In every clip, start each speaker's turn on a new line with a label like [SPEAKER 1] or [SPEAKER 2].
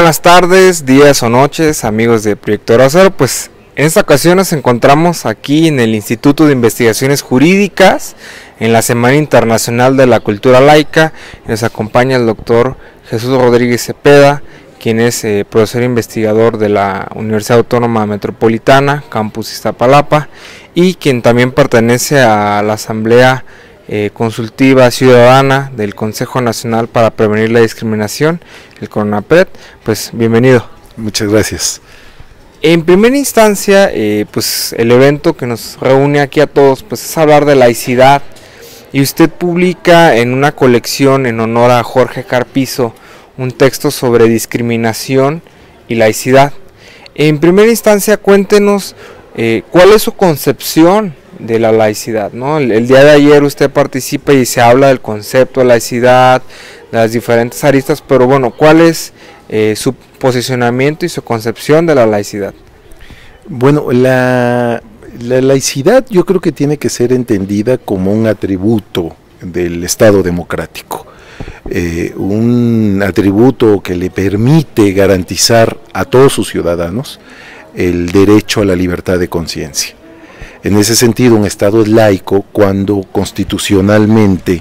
[SPEAKER 1] buenas tardes, días o noches, amigos de Proyecto Hora Cero. Pues en esta ocasión nos encontramos aquí en el Instituto de Investigaciones Jurídicas, en la Semana Internacional de la Cultura Laica. Nos acompaña el doctor Jesús Rodríguez Cepeda, quien es profesor investigador de la Universidad Autónoma Metropolitana, Campus Iztapalapa, y quien también pertenece a la Asamblea Consultiva Ciudadana del Consejo Nacional para Prevenir la Discriminación, el CONAPRED. Pues bienvenido.
[SPEAKER 2] Muchas gracias.
[SPEAKER 1] En primera instancia, pues el evento que nos reúne aquí a todos, pues es hablar de laicidad, y usted publica en una colección en honor a Jorge Carpizo un texto sobre discriminación y laicidad. En primera instancia, cuéntenos cuál es su concepción de la laicidad, ¿no? El día de ayer usted participa y se habla del concepto de laicidad, de las diferentes aristas, pero bueno, ¿cuál es su posicionamiento y su concepción de la laicidad?
[SPEAKER 2] Bueno, la laicidad yo creo que tiene que ser entendida como un atributo del Estado democrático, un atributo que le permite garantizar a todos sus ciudadanos el derecho a la libertad de conciencia. En ese sentido, un Estado es laico cuando constitucionalmente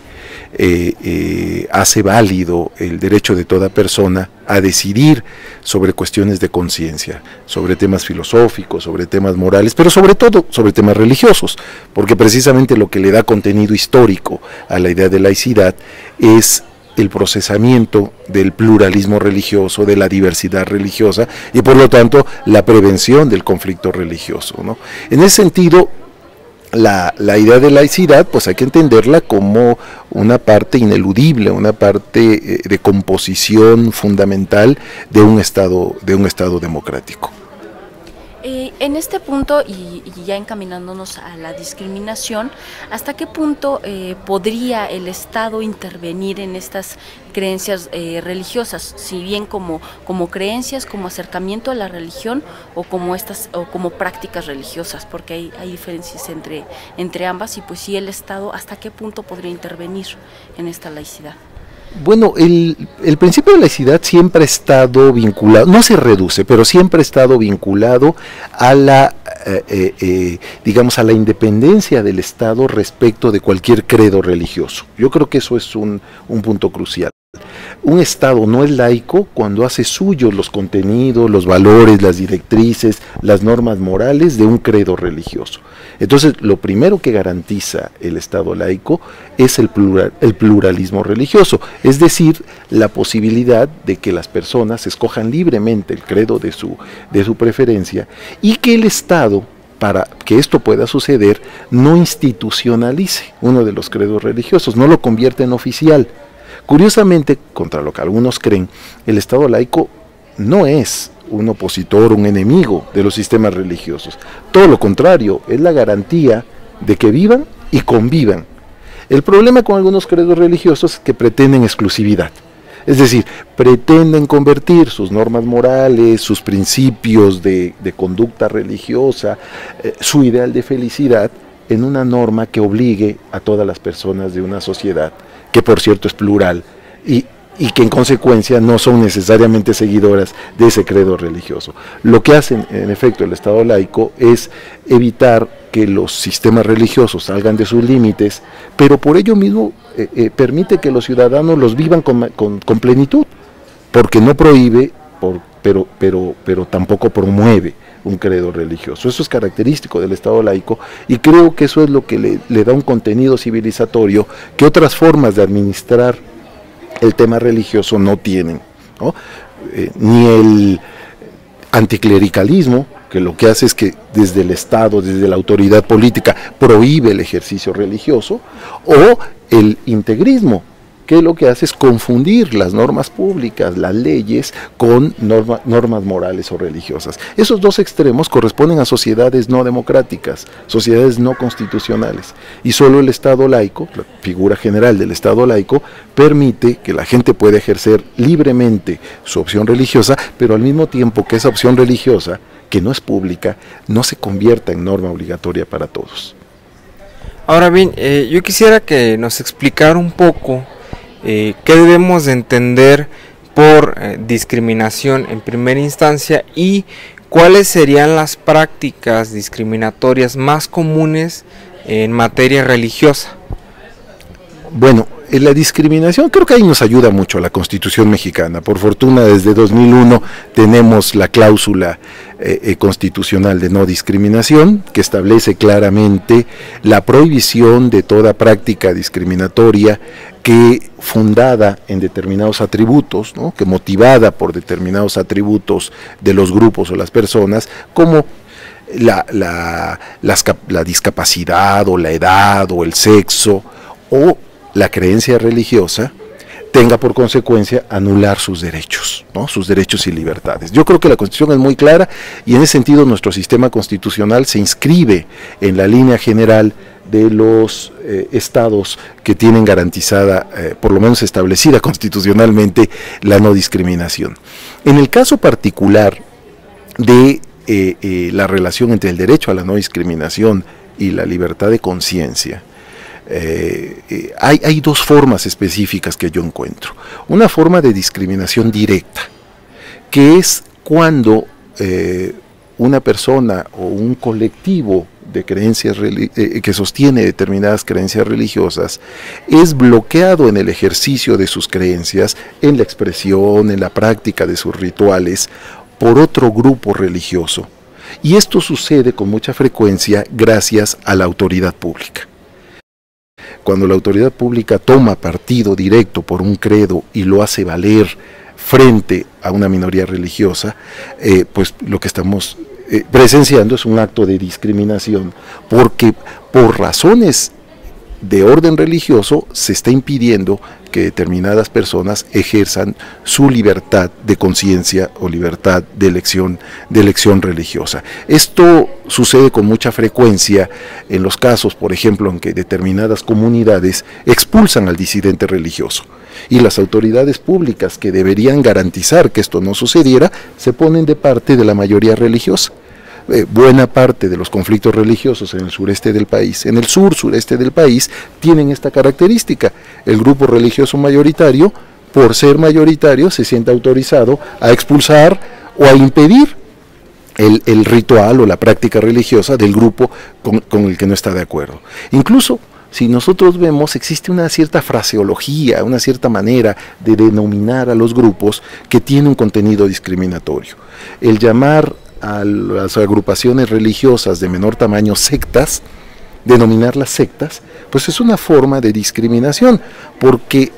[SPEAKER 2] hace válido el derecho de toda persona a decidir sobre cuestiones de conciencia, sobre temas filosóficos, sobre temas morales, pero sobre todo sobre temas religiosos, porque precisamente lo que le da contenido histórico a la idea de laicidad es el procesamiento del pluralismo religioso, de la diversidad religiosa y por lo tanto la prevención del conflicto religioso, ¿no? En ese sentido, la idea de laicidad pues hay que entenderla como una parte ineludible, una parte de composición fundamental de un Estado democrático.
[SPEAKER 3] En este punto, y ya encaminándonos a la discriminación, ¿hasta qué punto podría el Estado intervenir en estas creencias religiosas, si bien como creencias, como acercamiento a la religión o como prácticas religiosas? Porque hay diferencias entre ambas, y pues sí, el Estado, ¿hasta qué punto podría intervenir en esta laicidad?
[SPEAKER 2] Bueno, el principio de laicidad siempre ha estado vinculado, no se reduce, pero siempre ha estado vinculado a la, digamos, a la independencia del Estado respecto de cualquier credo religioso. Yo creo que eso es un punto crucial. Un Estado no es laico cuando hace suyos los contenidos, los valores, las directrices, las normas morales de un credo religioso. Entonces, lo primero que garantiza el Estado laico es el pluralismo religioso, es decir, la posibilidad de que las personas escojan libremente el credo de su preferencia, y que el Estado, para que esto pueda suceder, no institucionalice uno de los credos religiosos, no lo convierte en oficial. Curiosamente, contra lo que algunos creen, el Estado laico no es un opositor, un enemigo de los sistemas religiosos. Todo lo contrario, es la garantía de que vivan y convivan. El problema con algunos credos religiosos es que pretenden exclusividad. Es decir, pretenden convertir sus normas morales, sus principios de conducta religiosa, su ideal de felicidad, en una norma que obligue a todas las personas de una sociedad, que por cierto es plural, y que en consecuencia no son necesariamente seguidoras de ese credo religioso. Lo que hace en efecto el Estado laico es evitar que los sistemas religiosos salgan de sus límites, pero por ello mismo permite que los ciudadanos los vivan con plenitud, porque no prohíbe, pero tampoco promueve un credo religioso. Eso es característico del Estado laico, y creo que eso es lo que le da un contenido civilizatorio que otras formas de administrar el tema religioso no tienen, ¿no? Ni el anticlericalismo, que lo que hace es que desde el Estado, desde la autoridad política, prohíbe el ejercicio religioso, o el integrismo, que lo que hace es confundir las normas públicas, las leyes, con normas morales o religiosas. Esos dos extremos corresponden a sociedades no democráticas, sociedades no constitucionales, y solo el Estado laico, la figura general del Estado laico, permite que la gente pueda ejercer libremente su opción religiosa, pero al mismo tiempo que esa opción religiosa, que no es pública, no se convierta en norma obligatoria para todos.
[SPEAKER 1] Ahora bien, yo quisiera que nos explicara un poco qué debemos de entender por discriminación en primera instancia, y cuáles serían las prácticas discriminatorias más comunes en materia religiosa.
[SPEAKER 2] Bueno, en la discriminación creo que ahí nos ayuda mucho la Constitución mexicana. Por fortuna, desde 2001 tenemos la cláusula constitucional de no discriminación, que establece claramente la prohibición de toda práctica discriminatoria que fundada en determinados atributos, ¿no?, que motivada por determinados atributos de los grupos o las personas, como la discapacidad o la edad o el sexo o la creencia religiosa, tenga por consecuencia anular sus derechos, ¿no?, sus derechos y libertades. Yo creo que la Constitución es muy clara, y en ese sentido nuestro sistema constitucional se inscribe en la línea general de los estados que tienen garantizada, por lo menos establecida constitucionalmente, la no discriminación. En el caso particular de la relación entre el derecho a la no discriminación y la libertad de conciencia, hay dos formas específicas que yo encuentro. Una forma de discriminación directa, que es cuando una persona o un colectivo de creencias que sostiene determinadas creencias religiosas es bloqueado en el ejercicio de sus creencias, en la expresión, en la práctica de sus rituales, por otro grupo religioso. Y esto sucede con mucha frecuencia gracias a la autoridad pública. Cuando la autoridad pública toma partido directo por un credo y lo hace valer frente a una minoría religiosa, pues lo que estamos presenciando es un acto de discriminación, porque por razones de orden religioso se está impidiendo que determinadas personas ejerzan su libertad de conciencia o libertad de elección religiosa. Esto sucede con mucha frecuencia en los casos, por ejemplo, en que determinadas comunidades expulsan al disidente religioso, y las autoridades públicas que deberían garantizar que esto no sucediera se ponen de parte de la mayoría religiosa. Buena parte de los conflictos religiosos en el sureste del país, en el sur-sureste del país, tienen esta característica. El grupo religioso mayoritario, por ser mayoritario, se siente autorizado a expulsar o a impedir el ritual o la práctica religiosa del grupo con el que no está de acuerdo. Incluso, si nosotros vemos, existe una cierta fraseología, una cierta manera de denominar a los grupos que tiene un contenido discriminatorio. El llamar a las agrupaciones religiosas de menor tamaño sectas, denominarlas sectas, pues es una forma de discriminación, porque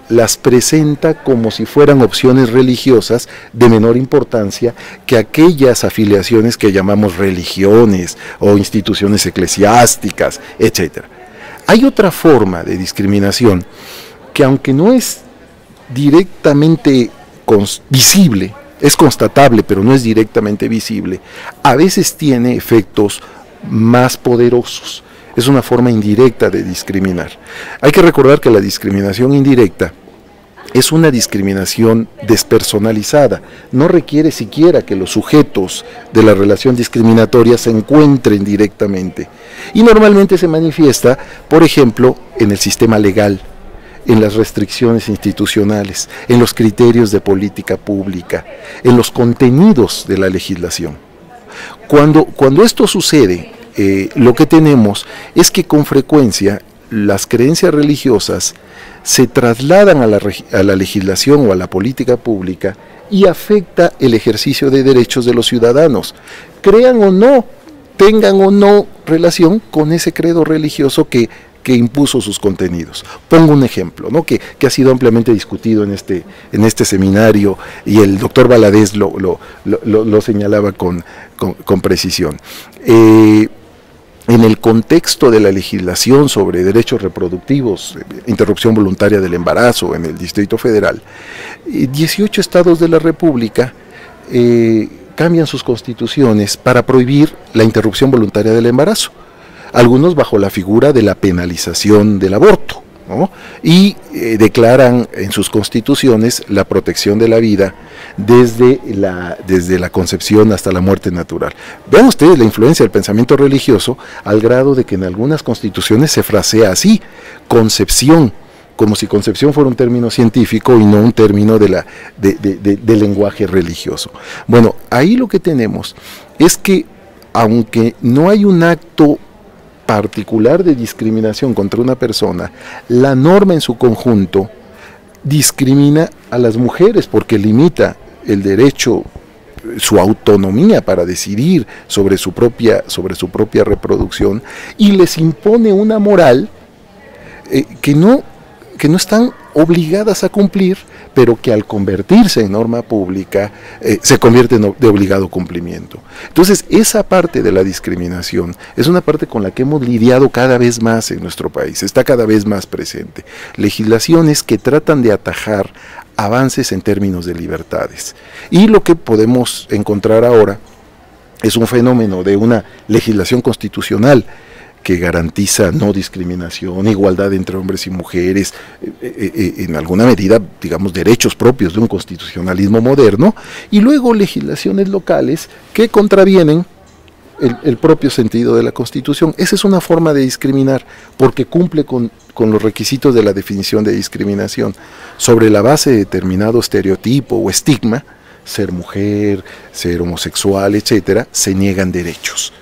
[SPEAKER 2] las presenta como si fueran opciones religiosas de menor importancia que aquellas afiliaciones que llamamos religiones o instituciones eclesiásticas, etc. Hay otra forma de discriminación que, aunque no es directamente visible, es constatable, pero no es directamente visible, a veces tiene efectos más poderosos. Es una forma indirecta de discriminar. Hay que recordar que la discriminación indirecta es una discriminación despersonalizada, no requiere siquiera que los sujetos de la relación discriminatoria se encuentren directamente, y normalmente se manifiesta, por ejemplo, en el sistema legal, en las restricciones institucionales, en los criterios de política pública, en los contenidos de la legislación. Cuando esto sucede, lo que tenemos es que con frecuencia las creencias religiosas se trasladan a la legislación o a la política pública y afecta el ejercicio de derechos de los ciudadanos, crean o no, tengan o no relación con ese credo religioso que impuso sus contenidos. Pongo un ejemplo, ¿no?, que ha sido ampliamente discutido en este seminario, y el doctor Valadez lo señalaba con precisión. En el contexto de la legislación sobre derechos reproductivos, interrupción voluntaria del embarazo en el Distrito Federal, 18 estados de la República cambian sus constituciones para prohibir la interrupción voluntaria del embarazo, algunos bajo la figura de la penalización del aborto, ¿no?, y declaran en sus constituciones la protección de la vida desde la concepción hasta la muerte natural. Vean ustedes la influencia del pensamiento religioso, al grado de que en algunas constituciones se frasea así: concepción, como si concepción fuera un término científico y no un término de lenguaje religioso. Bueno, ahí lo que tenemos es que, aunque no hay un acto particular de discriminación contra una persona, la norma en su conjunto discrimina a las mujeres porque limita el derecho, su autonomía para decidir sobre su propia reproducción, y les impone una moral que no están obligadas a cumplir, pero que al convertirse en norma pública se convierte de obligado cumplimiento. Entonces, esa parte de la discriminación es una parte con la que hemos lidiado cada vez más en nuestro país, está cada vez más presente. Legislaciones que tratan de atajar avances en términos de libertades. Y lo que podemos encontrar ahora es un fenómeno de una legislación constitucional que garantiza no discriminación, igualdad entre hombres y mujeres, en alguna medida, digamos, derechos propios de un constitucionalismo moderno, y luego legislaciones locales que contravienen el propio sentido de la Constitución. Esa es una forma de discriminar, porque cumple con los requisitos de la definición de discriminación. Sobre la base de determinado estereotipo o estigma, ser mujer, ser homosexual, etcétera, se niegan derechos.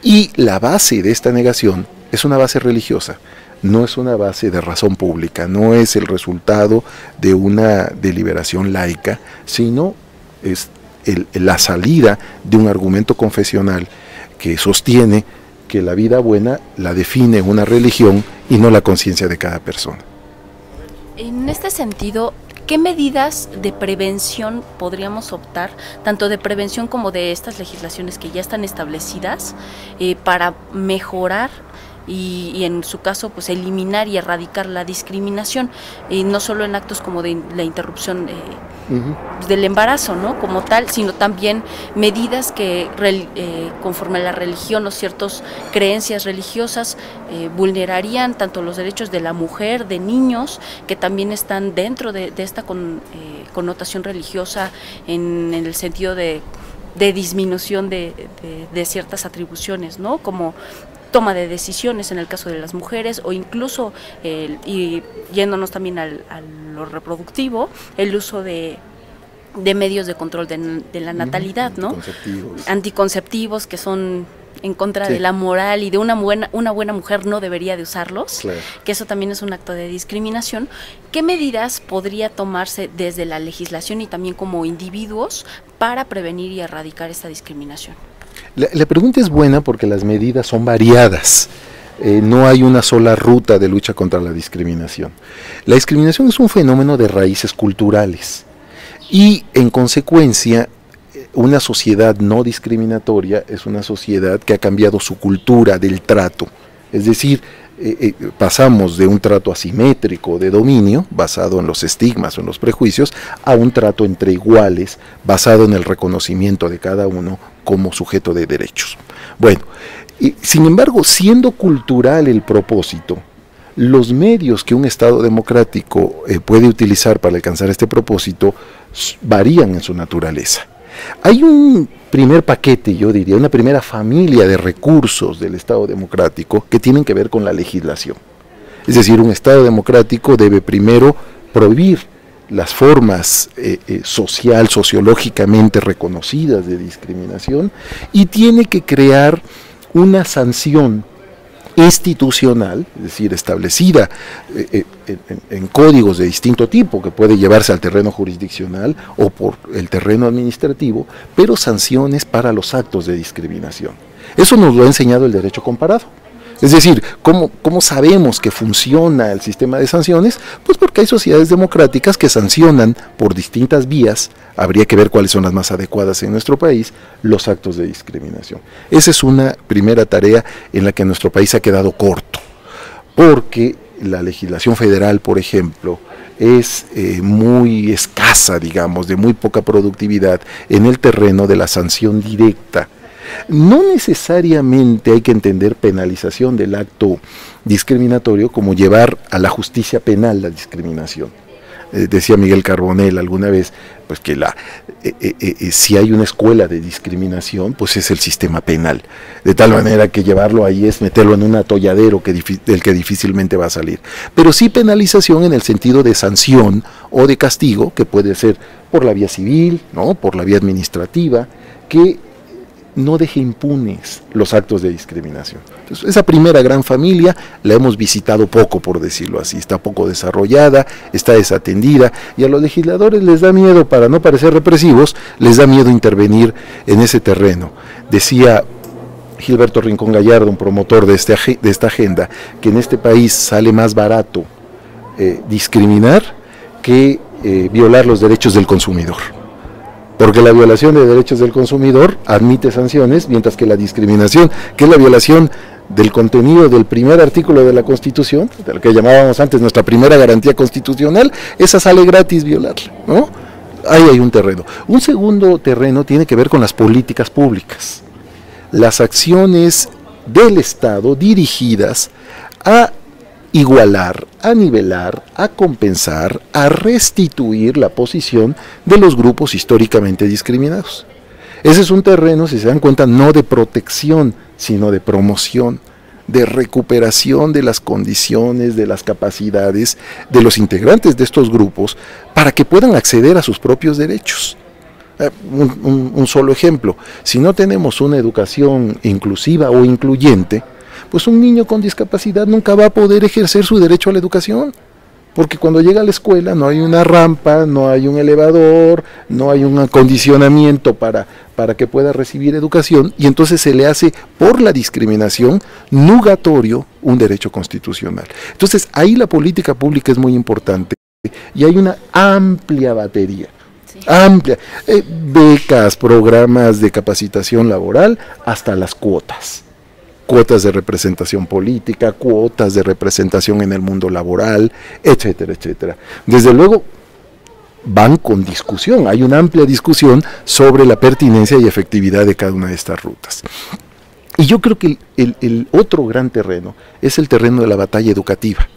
[SPEAKER 2] Y la base de esta negación es una base religiosa, no es una base de razón pública, no es el resultado de una deliberación laica, sino es la salida de un argumento confesional que sostiene que la vida buena la define una religión y no la conciencia de cada persona.
[SPEAKER 3] En este sentido, ¿qué medidas de prevención podríamos optar, tanto de prevención como de estas legislaciones que ya están establecidas, para mejorar y en su caso pues eliminar y erradicar la discriminación, no solo en actos como de la interrupción del embarazo, ¿no?, como tal, sino también medidas que conforme a la religión o ciertas creencias religiosas vulnerarían tanto los derechos de la mujer, de niños, que también están dentro de esta connotación religiosa en el sentido de disminución de ciertas atribuciones, ¿no?, como toma de decisiones en el caso de las mujeres, o incluso, y yéndonos también a lo reproductivo, el uso de medios de control de la natalidad, ¿no? Anticonceptivos que son en contra de la moral, y de una buena mujer no debería de usarlos, que eso también es un acto de discriminación. ¿Qué medidas podría tomarse desde la legislación y también como individuos para prevenir y erradicar esta discriminación?
[SPEAKER 2] La pregunta es buena porque las medidas son variadas. No hay una sola ruta de lucha contra la discriminación. La discriminación es un fenómeno de raíces culturales y, en consecuencia, una sociedad no discriminatoria es una sociedad que ha cambiado su cultura del trato. Es decir, pasamos de un trato asimétrico de dominio, basado en los estigmas o en los prejuicios, a un trato entre iguales, basado en el reconocimiento de cada uno como sujeto de derechos. Bueno, sin embargo, siendo cultural el propósito, los medios que un Estado democrático puede utilizar para alcanzar este propósito varían en su naturaleza. Hay un primer paquete, yo diría, una primera familia de recursos del Estado democrático que tienen que ver con la legislación. Es decir, un Estado democrático debe primero prohibir las formas sociológicamente reconocidas de discriminación, y tiene que crear una sanción institucional, es decir, establecida en códigos de distinto tipo, que puede llevarse al terreno jurisdiccional o por el terreno administrativo, pero sanciones para los actos de discriminación. Eso nos lo ha enseñado el derecho comparado. Es decir, ¿cómo sabemos que funciona el sistema de sanciones? Pues porque hay sociedades democráticas que sancionan por distintas vías, habría que ver cuáles son las más adecuadas en nuestro país, los actos de discriminación. Esa es una primera tarea en la que nuestro país ha quedado corto, porque la legislación federal, por ejemplo, es muy escasa, digamos, de muy poca productividad en el terreno de la sanción directa. No necesariamente hay que entender penalización del acto discriminatorio como llevar a la justicia penal la discriminación. Decía Miguel Carbonell alguna vez, pues que si hay una escuela de discriminación, pues es el sistema penal, de tal manera que llevarlo ahí es meterlo en un atolladero del que difícilmente va a salir. Pero sí penalización en el sentido de sanción o de castigo, que puede ser por la vía civil, ¿no?, por la vía administrativa, que no deje impunes los actos de discriminación. Entonces, esa primera gran familia la hemos visitado poco, por decirlo así, está poco desarrollada, está desatendida, y a los legisladores les da miedo, para no parecer represivos, les da miedo intervenir en ese terreno. Decía Gilberto Rincón Gallardo, un promotor de esta agenda, que en este país sale más barato discriminar que violar los derechos del consumidor. Porque la violación de derechos del consumidor admite sanciones, mientras que la discriminación, que es la violación del contenido del primer artículo de la Constitución, de lo que llamábamos antes nuestra primera garantía constitucional, esa sale gratis violarla, ¿no? Ahí hay un terreno. Un segundo terreno tiene que ver con las políticas públicas, las acciones del Estado dirigidas a igualar, a nivelar, a compensar, a restituir la posición de los grupos históricamente discriminados. Ese es un terreno, si se dan cuenta, no de protección, sino de promoción, de recuperación de las condiciones, de las capacidades de los integrantes de estos grupos para que puedan acceder a sus propios derechos. Un solo ejemplo, si no tenemos una educación inclusiva o incluyente, pues un niño con discapacidad nunca va a poder ejercer su derecho a la educación, porque cuando llega a la escuela no hay una rampa, no hay un elevador, no hay un acondicionamiento para que pueda recibir educación, y entonces se le hace, por la discriminación, nugatorio un derecho constitucional. Entonces ahí la política pública es muy importante, y hay una amplia batería. Sí. Amplia, becas, programas de capacitación laboral, hasta las cuotas de representación política, cuotas de representación en el mundo laboral, etcétera, etcétera. Desde luego van con discusión, hay una amplia discusión sobre la pertinencia y efectividad de cada una de estas rutas. Y yo creo que el otro gran terreno es el terreno de la batalla educativa,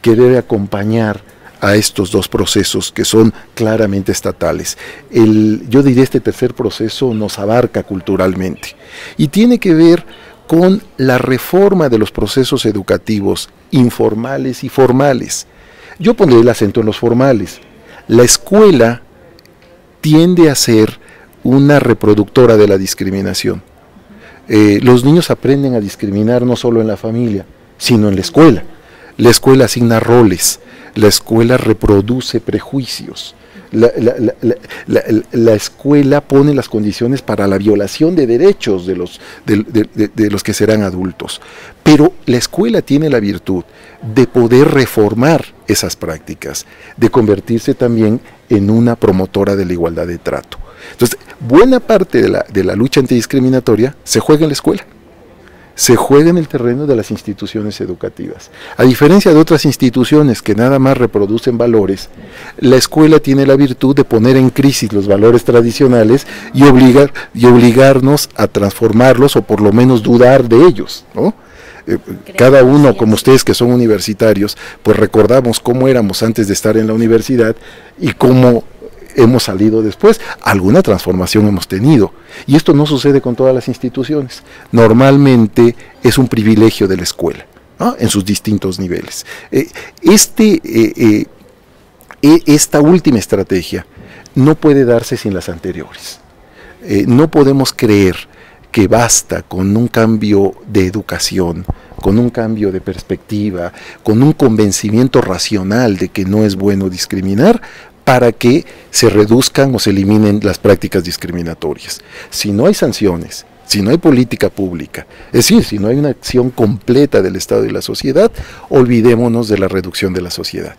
[SPEAKER 2] que debe acompañar a estos dos procesos que son claramente estatales. Yo diría este tercer proceso nos abarca culturalmente y tiene que ver con la reforma de los procesos educativos informales y formales. Yo pondré el acento en los formales. La escuela tiende a ser una reproductora de la discriminación. Los niños aprenden a discriminar no solo en la familia, sino en la escuela. La escuela asigna roles, la escuela reproduce prejuicios. La escuela pone las condiciones para la violación de derechos de los que serán adultos, pero la escuela tiene la virtud de poder reformar esas prácticas, de convertirse también en una promotora de la igualdad de trato. Entonces, buena parte de la lucha antidiscriminatoria se juega en la escuela, se juega en el terreno de las instituciones educativas. A diferencia de otras instituciones que nada más reproducen valores, la escuela tiene la virtud de poner en crisis los valores tradicionales y obligarnos a transformarlos o por lo menos dudar de ellos, ¿no? Cada uno, como ustedes que son universitarios, pues recordamos cómo éramos antes de estar en la universidad y cómo hemos salido después. Alguna transformación hemos tenido, y esto no sucede con todas las instituciones. Normalmente es un privilegio de la escuela, ¿no?, en sus distintos niveles. Esta última estrategia no puede darse sin las anteriores. No podemos creer que basta con un cambio de educación, con un cambio de perspectiva, con un convencimiento racional de que no es bueno discriminar, para que se reduzcan o se eliminen las prácticas discriminatorias. Si no hay sanciones, si no hay política pública, es decir, si no hay una acción completa del Estado y la sociedad, olvidémonos de la reducción de la sociedad.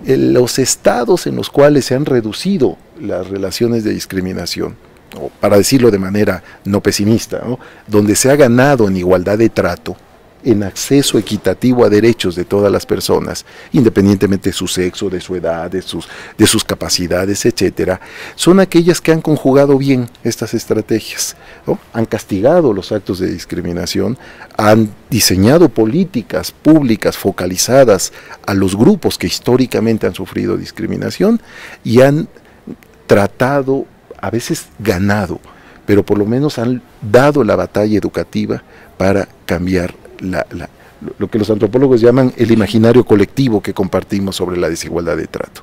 [SPEAKER 2] Los estados en los cuales se han reducido las relaciones de discriminación, o para decirlo de manera no pesimista, ¿no?, donde se ha ganado en igualdad de trato, en acceso equitativo a derechos de todas las personas, independientemente de su sexo, de su edad, de sus capacidades, etcétera, son aquellas que han conjugado bien estas estrategias, ¿no? Han castigado los actos de discriminación, han diseñado políticas públicas focalizadas a los grupos que históricamente han sufrido discriminación y han tratado, a veces ganado, pero por lo menos han dado la batalla educativa para cambiar lo que los antropólogos llaman el imaginario colectivo que compartimos sobre la desigualdad de trato.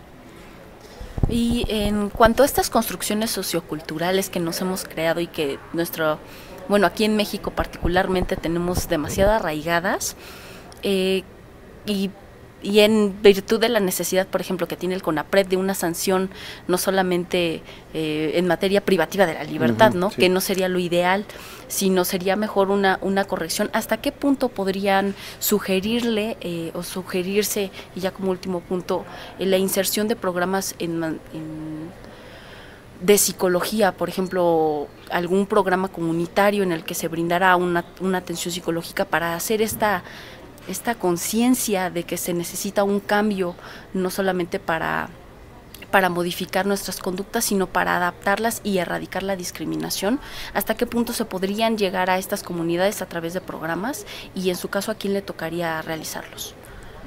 [SPEAKER 3] Y en cuanto a estas construcciones socioculturales que nos hemos creado y que aquí en México particularmente tenemos demasiado arraigadas, y en virtud de la necesidad, por ejemplo, que tiene el CONAPRED de una sanción no solamente en materia privativa de la libertad, ¿no? Sí. Que no sería lo ideal, sino sería mejor una corrección. ¿Hasta qué punto podrían sugerirle o sugerirse, y ya como último punto, la inserción de programas de psicología, por ejemplo, algún programa comunitario en el que se brindara una atención psicológica para hacer esta conciencia de que se necesita un cambio, no solamente para modificar nuestras conductas, sino para adaptarlas y erradicar la discriminación? ¿Hasta qué punto se podrían llegar a estas comunidades a través de programas? Y en su caso, ¿a quién le tocaría realizarlos?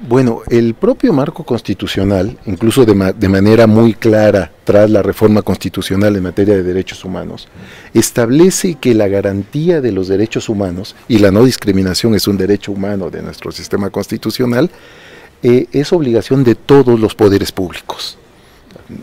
[SPEAKER 2] Bueno, el propio marco constitucional, incluso de manera muy clara tras la reforma constitucional en materia de derechos humanos, establece que la garantía de los derechos humanos, y la no discriminación es un derecho humano de nuestro sistema constitucional, es obligación de todos los poderes públicos.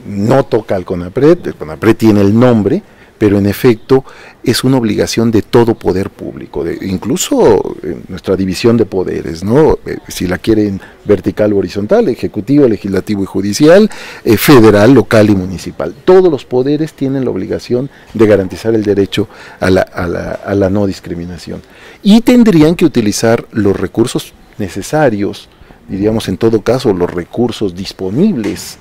[SPEAKER 2] No toca al CONAPRED, el CONAPRED tiene el nombre, pero en efecto es una obligación de todo poder público, incluso nuestra división de poderes, ¿no? Si la quieren vertical o horizontal, ejecutivo, legislativo y judicial, federal, local y municipal. Todos los poderes tienen la obligación de garantizar el derecho a la no discriminación. Y tendrían que utilizar los recursos necesarios, diríamos en todo caso los recursos disponibles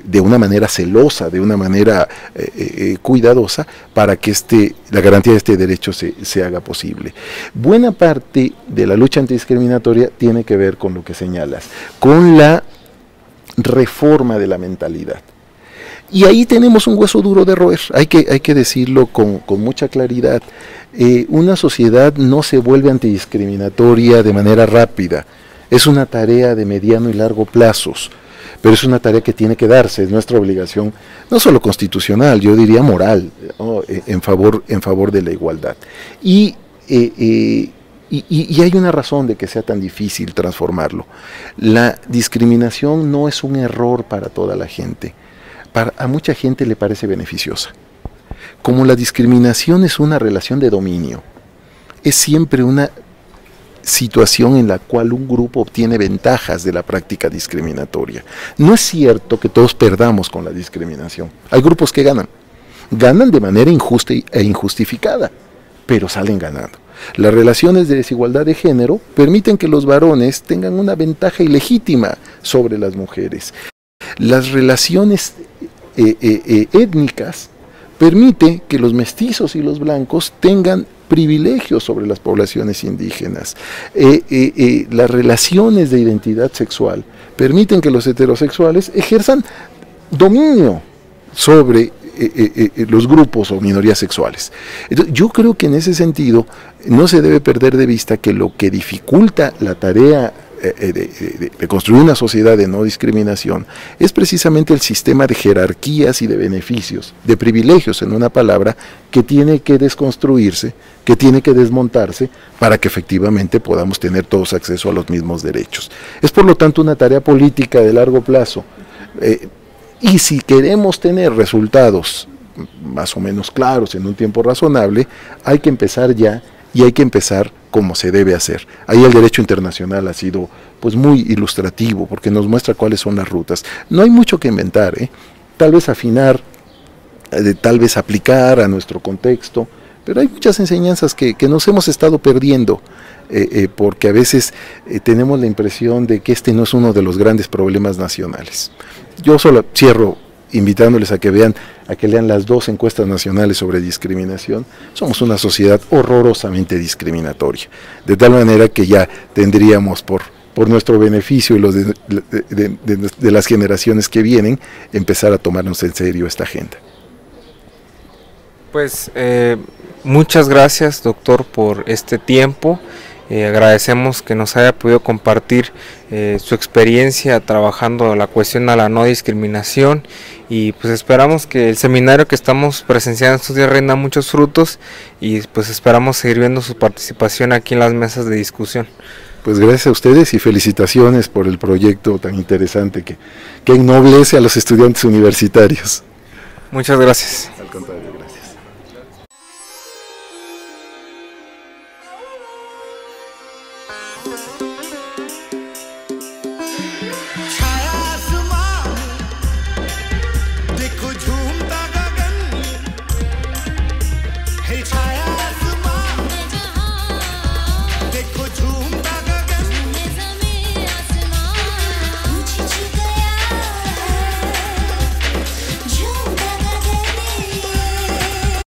[SPEAKER 2] de una manera celosa, de una manera cuidadosa, para que la garantía de este derecho se haga posible. Buena parte de la lucha antidiscriminatoria tiene que ver con lo que señalas, con la reforma de la mentalidad. Y ahí tenemos un hueso duro de roer, hay que decirlo con mucha claridad. Una sociedad no se vuelve antidiscriminatoria de manera rápida. Es una tarea de mediano y largo plazos, pero es una tarea que tiene que darse, es nuestra obligación, no solo constitucional, yo diría moral, ¿no? en favor de la igualdad. Y hay una razón de que sea tan difícil transformarlo. La discriminación no es un error para toda la gente, a mucha gente le parece beneficiosa. Como la discriminación es una relación de dominio, es siempre una situación en la cual un grupo obtiene ventajas de la práctica discriminatoria. No es cierto que todos perdamos con la discriminación. Hay grupos que ganan de manera injusta e injustificada, pero salen ganando. Las relaciones de desigualdad de género permiten que los varones tengan una ventaja ilegítima sobre las mujeres. Las relaciones étnicas permiten que los mestizos y los blancos tengan privilegios sobre las poblaciones indígenas. Las relaciones de identidad sexual permiten que los heterosexuales ejerzan dominio sobre los grupos o minorías sexuales. Entonces, yo creo que en ese sentido no se debe perder de vista que lo que dificulta la tarea de construir una sociedad de no discriminación es precisamente el sistema de jerarquías y de beneficios, de privilegios en una palabra, que tiene que desconstruirse, que tiene que desmontarse para que efectivamente podamos tener todos acceso a los mismos derechos. Es por lo tanto una tarea política de largo plazo, y si queremos tener resultados más o menos claros en un tiempo razonable, hay que empezar ya, y hay que empezar como se debe hacer. Ahí el derecho internacional ha sido pues muy ilustrativo, porque nos muestra cuáles son las rutas. No hay mucho que inventar, tal vez afinar, tal vez aplicar a nuestro contexto, pero hay muchas enseñanzas que nos hemos estado perdiendo, porque a veces tenemos la impresión de que este no es uno de los grandes problemas nacionales. Yo solo cierro invitándoles a que lean las 2 encuestas nacionales sobre discriminación. Somos una sociedad horrorosamente discriminatoria, de tal manera que ya tendríamos por nuestro beneficio y los de las generaciones que vienen, empezar a tomarnos en serio esta agenda.
[SPEAKER 1] Pues muchas gracias, doctor, por este tiempo. Agradecemos que nos haya podido compartir su experiencia trabajando la cuestión a la no discriminación, y pues esperamos que el seminario que estamos presenciando estos días rinda muchos frutos, y pues esperamos seguir viendo su participación aquí en las mesas de discusión.
[SPEAKER 2] Pues gracias a ustedes y felicitaciones por el proyecto tan interesante que ennoblece a los estudiantes universitarios.
[SPEAKER 1] Muchas gracias.
[SPEAKER 2] Al contrario.